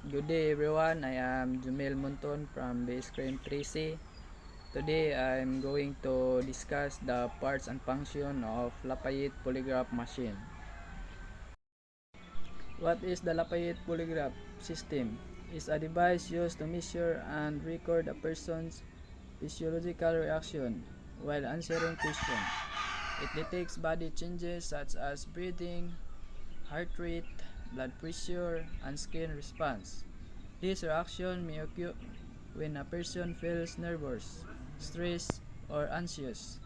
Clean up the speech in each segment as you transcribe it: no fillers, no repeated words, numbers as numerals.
Good day everyone, I am Jumel Monton from Basecamp 3C. Today I'm going to discuss the parts and function of Lafayette polygraph machine. What is the Lafayette polygraph system? It's a device used to measure and record a person's physiological reaction while answering questions. It detects body changes such as breathing, heart rate, blood pressure, and skin response. This reaction may occur when a person feels nervous, stressed, or anxious.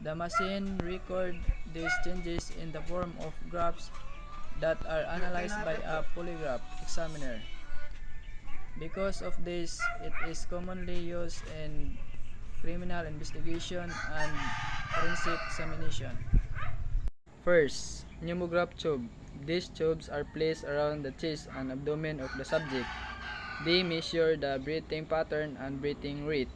The machine records these changes in the form of graphs that are analyzed by a polygraph examiner. Because of this, it is commonly used in criminal investigation and forensic examination. First, pneumograph tube. These tubes are placed around the chest and abdomen of the subject. They measure the breathing pattern and breathing rate.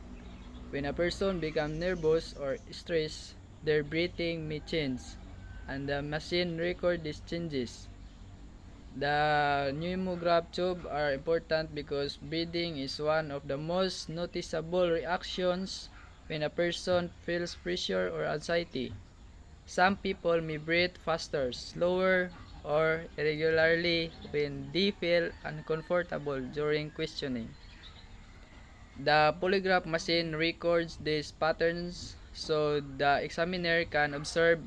When a person becomes nervous or stressed, their breathing may change, and the machine records these changes. The pneumograph tube are important because breathing is one of the most noticeable reactions when a person feels pressure or anxiety. Some people may breathe faster, slower, or irregularly when they feel uncomfortable during questioning. The polygraph machine records these patterns so the examiner can observe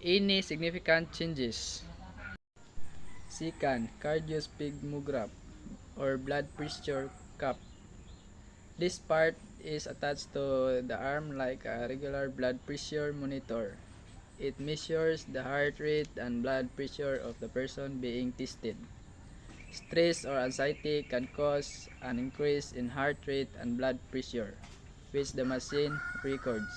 any significant changes. Second, cardiosphygmograph or blood pressure cuff. This part is attached to the arm like a regular blood pressure monitor. It measures the heart rate and blood pressure of the person being tested. Stress or anxiety can cause an increase in heart rate and blood pressure, which the machine records.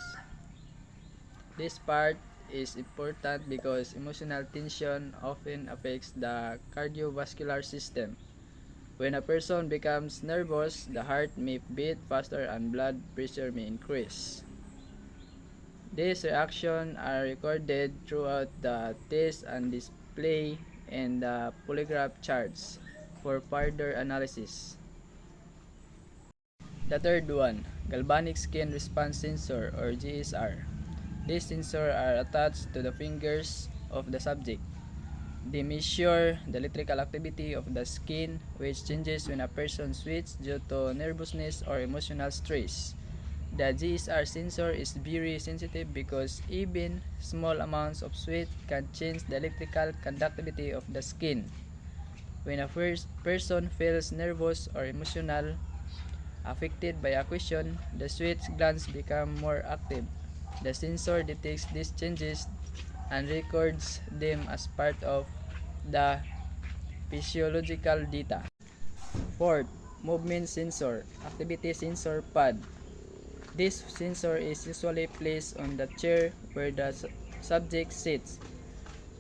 This part is important because emotional tension often affects the cardiovascular system. When a person becomes nervous, the heart may beat faster and blood pressure may increase. These reactions are recorded throughout the test and display in the polygraph charts for further analysis. The third one, galvanic skin response sensor or GSR. These sensors are attached to the fingers of the subject. They measure the electrical activity of the skin, which changes when a person sweats due to nervousness or emotional stress. The GSR sensor is very sensitive because even small amounts of sweat can change the electrical conductivity of the skin. When a person feels nervous or emotional, affected by a question, the sweat glands become more active. The sensor detects these changes and records them as part of the physiological data. Fourth, movement sensor, activity sensor pad. This sensor is usually placed on the chair where the subject sits.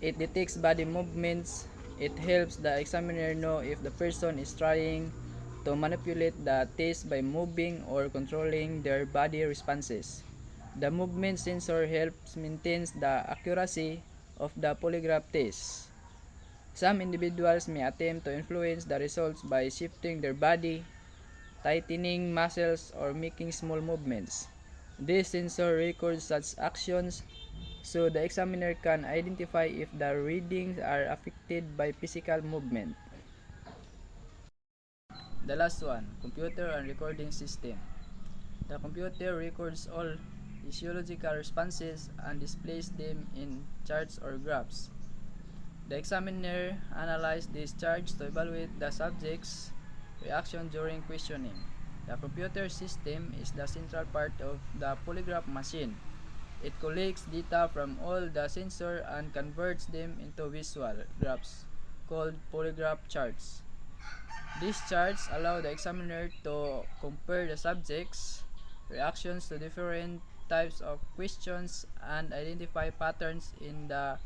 It detects body movements. It helps the examiner know if the person is trying to manipulate the test by moving or controlling their body responses. The movement sensor helps maintain the accuracy of the polygraph test. Some individuals may attempt to influence the results by shifting their body, tightening muscles, or making small movements. This sensor records such actions so the examiner can identify if the readings are affected by physical movement. The last one, computer and recording system. The computer records all physiological responses and displays them in charts or graphs. The examiner analyzes these charts to evaluate the subject's reaction during questioning. The computer system is the central part of the polygraph machine. It collects data from all the sensors and converts them into visual graphs called polygraph charts. These charts allow the examiner to compare the subject's reactions to different types of questions and identify patterns in the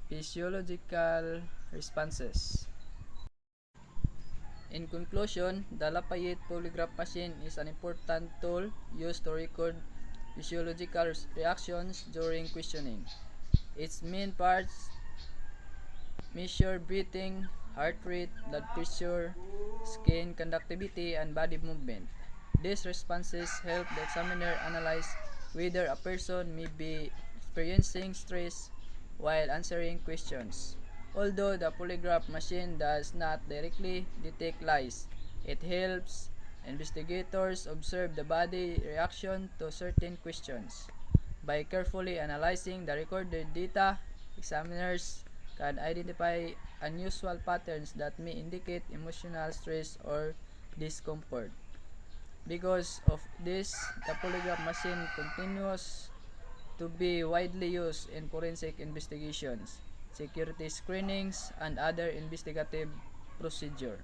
physiological responses. In conclusion, the Lafayette polygraph machine is an important tool used to record physiological reactions during questioning. Its main parts measure breathing, heart rate, blood pressure, skin conductivity, and body movement. These responses help the examiner analyze whether a person may be experiencing stress while answering questions. Although the polygraph machine does not directly detect lies, it helps investigators observe the body reaction to certain questions. By carefully analyzing the recorded data, examiners can identify unusual patterns that may indicate emotional stress or discomfort. Because of this, the polygraph machine continues to be widely used in forensic investigations, security screenings, and other investigative procedure.